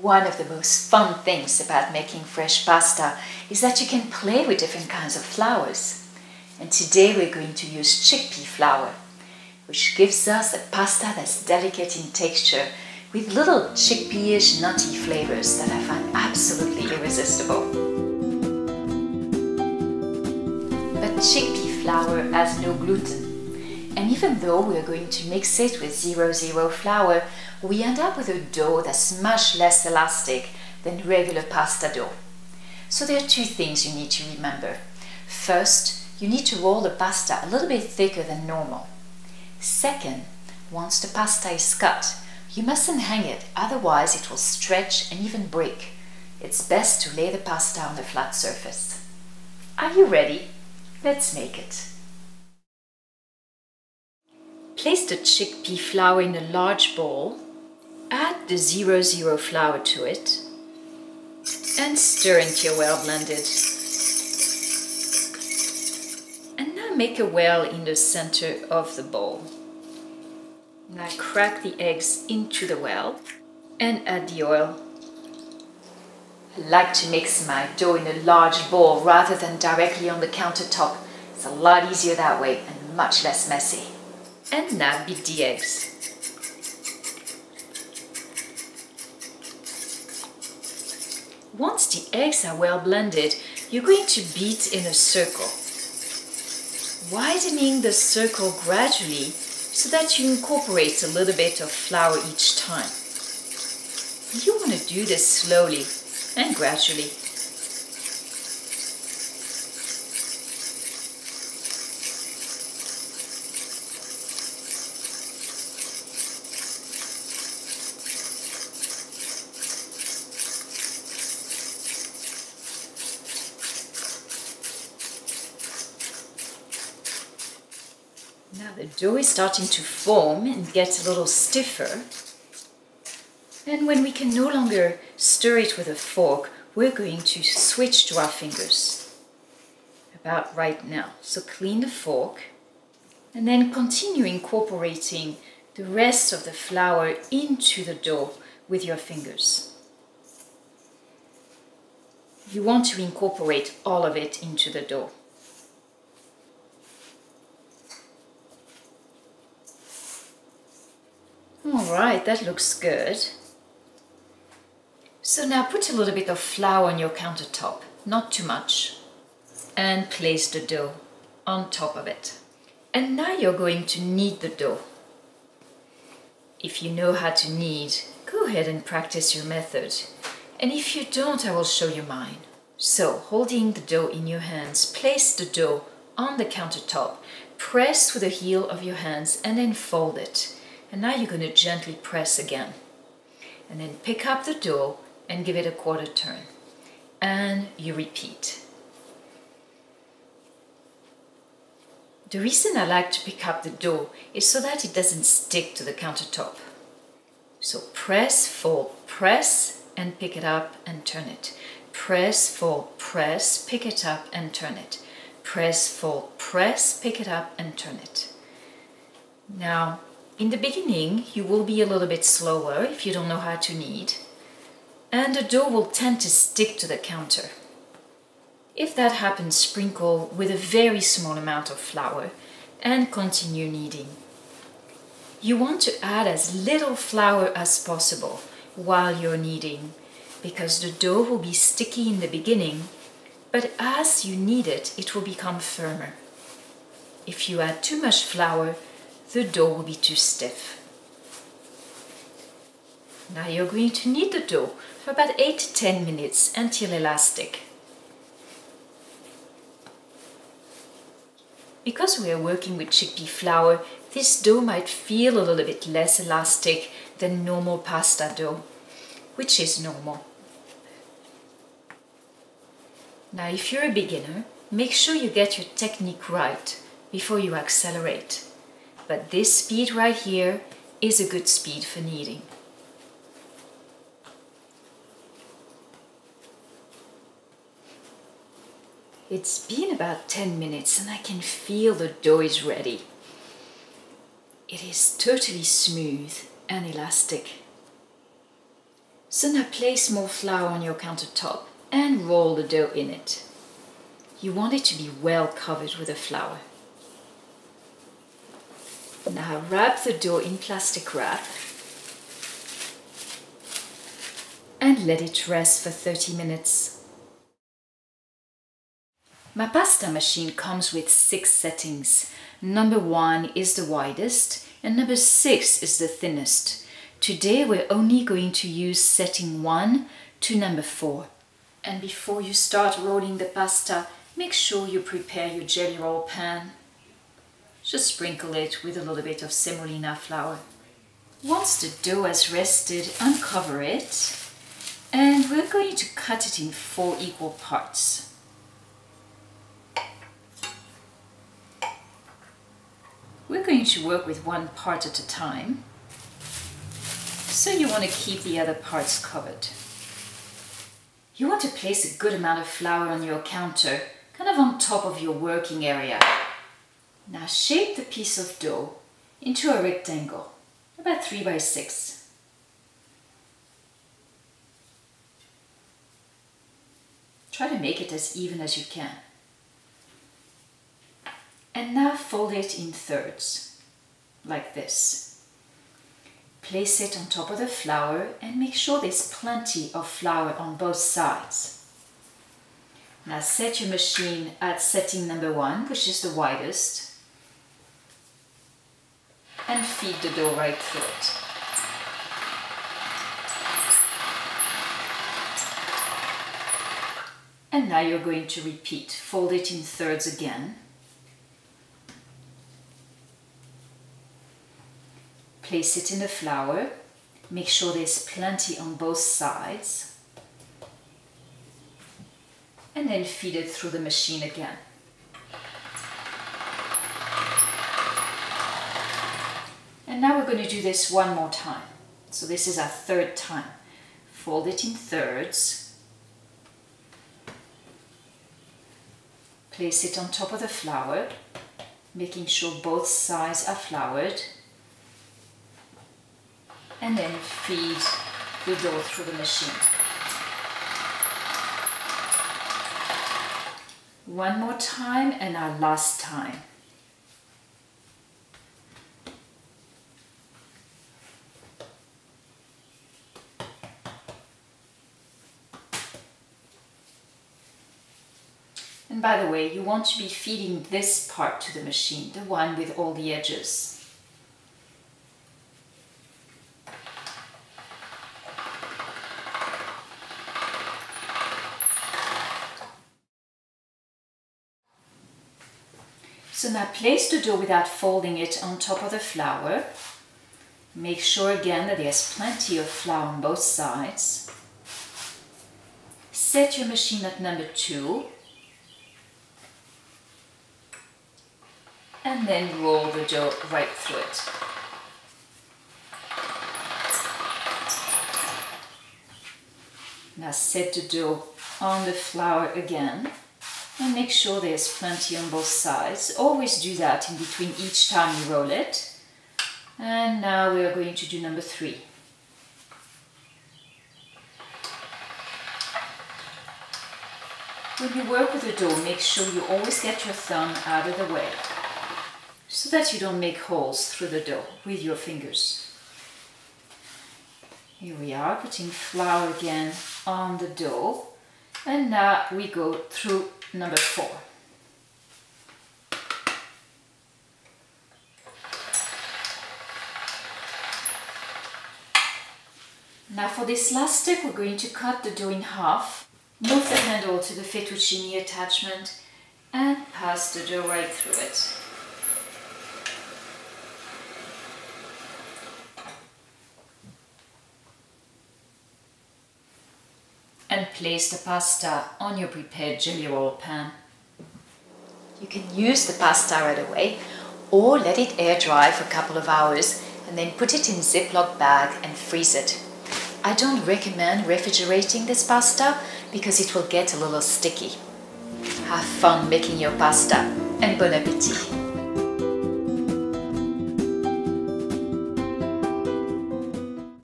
One of the most fun things about making fresh pasta is that you can play with different kinds of flours. And today we're going to use chickpea flour, which gives us a pasta that's delicate in texture with little chickpea-ish nutty flavors that I find absolutely irresistible. But chickpea flour has no gluten. And even though we're going to mix it with 0-0 flour, we end up with a dough that's much less elastic than regular pasta dough. So there are two things you need to remember. First, you need to roll the pasta a little bit thicker than normal. Second, once the pasta is cut, you mustn't hang it, otherwise it will stretch and even break. It's best to lay the pasta on a flat surface. Are you ready? Let's make it. Place the chickpea flour in a large bowl, add the 0-0 flour to it, and stir until well blended. And now make a well in the center of the bowl. Now crack the eggs into the well and add the oil. I like to mix my dough in a large bowl rather than directly on the countertop. It's a lot easier that way and much less messy. And now beat the eggs. Once the eggs are well blended, you're going to beat in a circle, widening the circle gradually so that you incorporate a little bit of flour each time. You want to do this slowly and gradually. Now the dough is starting to form and get a little stiffer. And when we can no longer stir it with a fork, we're going to switch to our fingers. About right now. So clean the fork and then continue incorporating the rest of the flour into the dough with your fingers. You want to incorporate all of it into the dough. Alright, that looks good. So now put a little bit of flour on your countertop, not too much, and place the dough on top of it. And now you're going to knead the dough. If you know how to knead, go ahead and practice your method. And if you don't, I will show you mine. So, holding the dough in your hands, place the dough on the countertop, press with the heel of your hands and then fold it. And now you're going to gently press again. And then pick up the dough and give it a quarter turn. And you repeat. The reason I like to pick up the dough is so that it doesn't stick to the countertop. So press, fold, press, and pick it up and turn it. Press, fold, press, pick it up and turn it. Press, fold, press, pick it up and turn it. Now, in the beginning, you will be a little bit slower if you don't know how to knead, and the dough will tend to stick to the counter. If that happens, sprinkle with a very small amount of flour and continue kneading. You want to add as little flour as possible while you're kneading, because the dough will be sticky in the beginning, but as you knead it, it will become firmer. If you add too much flour, the dough will be too stiff. Now you're going to knead the dough for about 8 to 10 minutes until elastic. Because we are working with chickpea flour, this dough might feel a little bit less elastic than normal pasta dough, which is normal. Now if you're a beginner, make sure you get your technique right before you accelerate. But this speed right here is a good speed for kneading. It's been about 10 minutes and I can feel the dough is ready. It is totally smooth and elastic. So now place more flour on your countertop and roll the dough in it. You want it to be well covered with the flour. Now wrap the dough in plastic wrap and let it rest for 30 minutes. My pasta machine comes with 6 settings. Number 1 is the widest and number 6 is the thinnest. Today we're only going to use setting 1 to number 4. And before you start rolling the pasta, make sure you prepare your jelly roll pan. Just sprinkle it with a little bit of semolina flour. Once the dough has rested, uncover it and we're going to cut it in 4 equal parts. We're going to work with 1 part at a time, so you want to keep the other parts covered. You want to place a good amount of flour on your counter, kind of on top of your working area. Now shape the piece of dough into a rectangle, about 3 by 6. Try to make it as even as you can. And now fold it in thirds, like this. Place it on top of the flour and make sure there's plenty of flour on both sides. Now set your machine at setting number 1, which is the widest, and feed the dough right through it. And now you're going to repeat. Fold it in thirds again. Place it in the flour. Make sure there's plenty on both sides. And then feed it through the machine again. And now we're going to do this one more time. So this is our 3rd time. Fold it in thirds. Place it on top of the flour, making sure both sides are floured. And then feed the dough through the machine. One more time and our last time. And by the way, you want to be feeding this part to the machine, the one with all the edges. So now place the dough without folding it on top of the flour. Make sure again that there's plenty of flour on both sides. Set your machine at number 2. And then roll the dough right through it. Now set the dough on the flour again and make sure there's plenty on both sides. Always do that in between each time you roll it. And now we are going to do number 3. When you work with the dough, make sure you always get your thumb out of the way, so that you don't make holes through the dough with your fingers. Here we are, putting flour again on the dough. And now we go through number 4. Now for this last step, we're going to cut the dough in half, move the handle to the fettuccine attachment, and pass the dough right through it. And place the pasta on your prepared jelly roll pan. You can use the pasta right away or let it air dry for a couple of hours and then put it in a Ziploc bag and freeze it. I don't recommend refrigerating this pasta because it will get a little sticky. Have fun making your pasta and bon appétit!